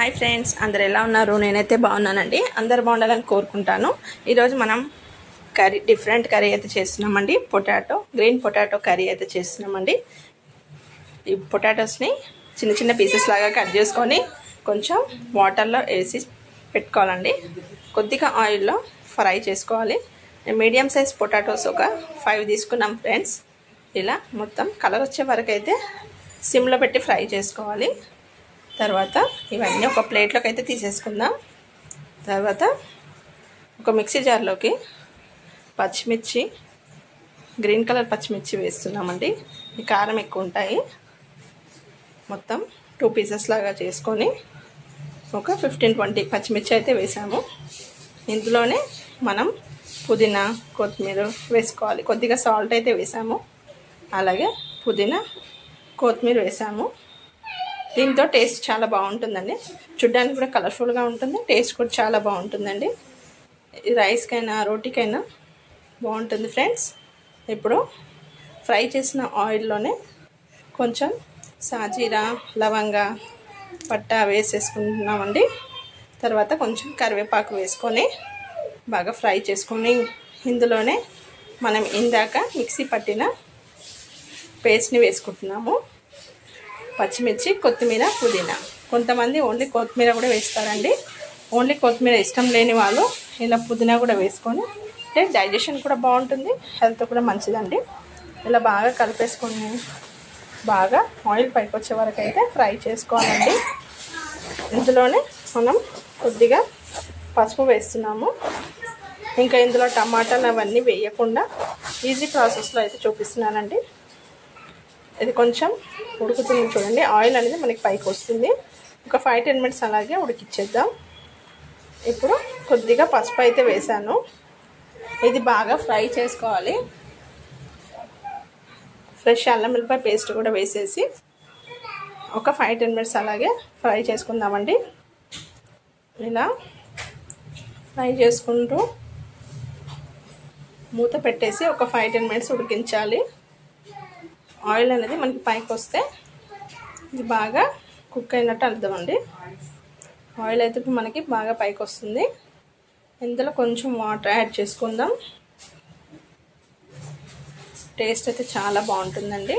Hi friends, అందరు ఎలా ఉన్నారు? నేనైతే బాగున్నానండి. అందరు బాగుండాలని కోరుకుంటాను. ఈరోజు మనం డిఫరెంట్ కర్రీ అయితే చేస్తున్నామండి. గ్రీన్ పొటాటో కర్రీ అయితే చేస్తున్నామండి. ఈ పొటాటోస్ని చిన్న చిన్న పీసెస్ లాగా కట్ చేసుకొని కొంచెం వాటర్లో వేసి పెట్టుకోవాలండి. కొద్దిగా ఆయిల్లో ఫ్రై చేసుకోవాలి. మీడియం సైజ్ పొటాటోస్ ఒక 5 తీసుకున్నాం ఫ్రెండ్స్. ఇలా మొత్తం కలర్ వచ్చే వరకు అయితే సిమ్లో పెట్టి ఫ్రై చేసుకోవాలి. తర్వాత ఇవన్నీ ఒక ప్లేట్లోకి అయితే తీసేసుకుందాం. తర్వాత ఒక మిక్సీ జార్లోకి పచ్చిమిర్చి, గ్రీన్ కలర్ పచ్చిమిర్చి వేస్తున్నామండి. ఈ కారం ఎక్కువ ఉంటాయి. మొత్తం 2 పీసెస్ లాగా చేసుకొని ఒక 15-20 పచ్చిమిర్చి అయితే వేసాము. ఇందులోనే మనం పుదీనా, కొత్తిమీర వేసుకోవాలి. కొద్దిగా సాల్ట్ అయితే వేసాము. అలాగే పుదీనా, కొత్తిమీర వేసాము. దీంతో టేస్ట్ చాలా బాగుంటుందండి. చూడ్డానికి కూడా కలర్ఫుల్గా ఉంటుంది. టేస్ట్ కూడా చాలా బాగుంటుందండి. రైస్కైనా రోటీకైనా బాగుంటుంది ఫ్రెండ్స్. ఇప్పుడు ఫ్రై చేసిన ఆయిల్లోనే కొంచెం సాజీరా, లవంగా, పట్టా వేసేసుకుంటున్నామండి. తర్వాత కొంచెం కరివేపాకు వేసుకొని బాగా ఫ్రై చేసుకొని ఇందులోనే మనం ఇందాక మిక్సీ పట్టిన పేస్ట్ని వేసుకుంటున్నాము. పచ్చిమిర్చి, కొత్తిమీర, పుదీనా. కొంతమంది ఓన్లీ కొత్తిమీర కూడా వేస్తారండి. ఓన్లీ కొత్తిమీర ఇష్టం లేని వాళ్ళు ఇలా పుదీనా కూడా వేసుకొని, అంటే డైజెషన్ కూడా బాగుంటుంది, హెల్త్ కూడా మంచిదండి. ఇలా బాగా కలిపేసుకొని బాగా ఆయిల్ పైకి వచ్చే వరకు అయితే ఫ్రై చేసుకోవాలండి. ఇందులోనే మనం కొద్దిగా పసుపు వేస్తున్నాము. ఇంకా ఇందులో టమాటాలు అవన్నీ వేయకుండా ఈజీ ప్రాసెస్లో అయితే చూపిస్తున్నానండి. ఇది కొంచెం ఉడుకుతుంది చూడండి. ఆయిల్ అనేది మనకి పైకి వస్తుంది. ఒక 5-10 మినిట్స్ అలాగే ఉడికిచ్చేద్దాం. ఇప్పుడు కొద్దిగా పసుపు అయితే వేసాను. ఇది బాగా ఫ్రై చేసుకోవాలి. ఫ్రెష్ అల్లం వెల్లిపాయ పేస్ట్ కూడా వేసేసి ఒక 5-10 మినిట్స్ అలాగే ఫ్రై చేసుకుందామండి. ఇలా ఫ్రై చేసుకుంటూ మూత పెట్టేసి ఒక 5-10 మినిట్స్ ఉడికించాలి. ఆయిల్ అనేది మనకి పైకి వస్తే ఇది బాగా కుక్ అయినట్టు అర్థం అండి. ఆయిల్ అయితే మనకి బాగా పైకి వస్తుంది. ఇందులో కొంచెం వాటర్ యాడ్ చేసుకుందాం. టేస్ట్ అయితే చాలా బాగుంటుందండి.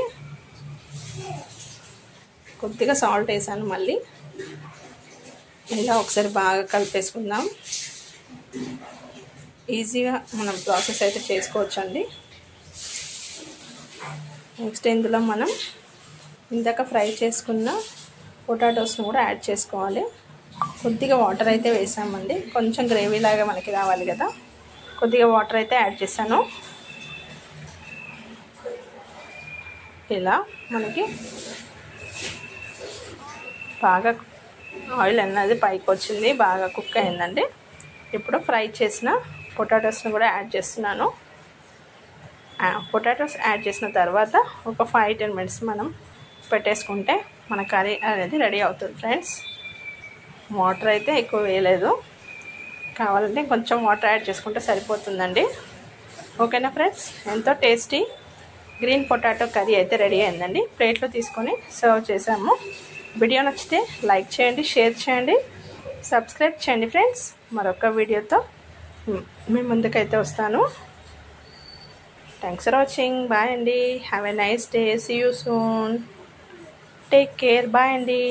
కొద్దిగా సాల్ట్ వేసాను మళ్ళీ. ఇలా ఒకసారి బాగా కలిపేసుకుందాం. ఈజీగా మనం ప్రాసెస్ అయితే చేసుకోవచ్చండి. నెక్స్ట్ ఇందులో మనం ఇందాక ఫ్రై చేసుకున్న పొటాటోస్ని కూడా యాడ్ చేసుకోవాలి. కొద్దిగా వాటర్ అయితే వేసామండి. కొంచెం గ్రేవీ లాగా మనకి రావాలి కదా, కొద్దిగా వాటర్ అయితే యాడ్ చేశాను. ఇలా మనకి బాగా ఆయిల్ అనేది పైకి వచ్చింది, బాగా కుక్ అయిందండి. ఇప్పుడు ఫ్రై చేసిన పొటాటోస్ని కూడా యాడ్ చేస్తున్నాను. పొటాటోస్ యాడ్ చేసిన తర్వాత ఒక 5-10 మినిట్స్ మనం పెట్టేసుకుంటే మన కర్రీ అనేది రెడీ అవుతుంది ఫ్రెండ్స్. వాటర్ అయితే ఎక్కువ వేయలేదు, కావాలంటే కొంచెం వాటర్ యాడ్ చేసుకుంటే సరిపోతుందండి. ఓకేనా ఫ్రెండ్స్, ఎంతో టేస్టీ గ్రీన్ పొటాటో కర్రీ అయితే రెడీ అయిందండి. ప్లేట్లో తీసుకొని సర్వ్ చేసాము. వీడియో నచ్చితే లైక్ చేయండి, షేర్ చేయండి, సబ్స్క్రైబ్ చేయండి ఫ్రెండ్స్. మరొక వీడియోతో మీ ముందుకైతే వస్తాను. Thanks for watching. Bye అండి. Have a nice day. See you soon. Take care. Bye అండి.